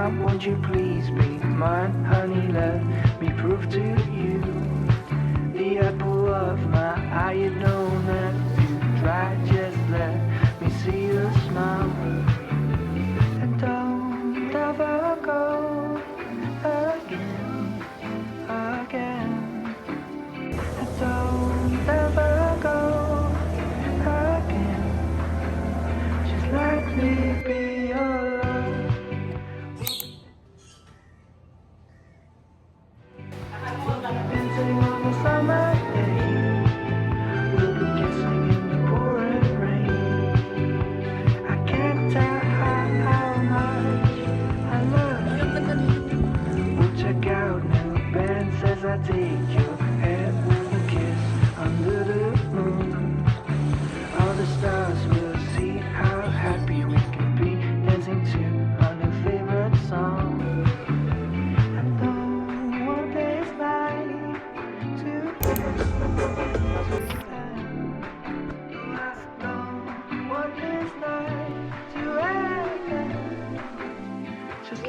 won't you please be mine, honey? Let me prove to you the apple of my eye. You know that you try, just let me see you smile. And don't ever go again, again. And don't ever go again. Just let me be your love. Dancing on the summer day, we'll be kissing in the pouring rain. I can't tell how much I love you. We'll check out new bands as I take your hand. We'll kiss under the moon. All the stars will see how happy we can be, dancing to our new favorite song. Just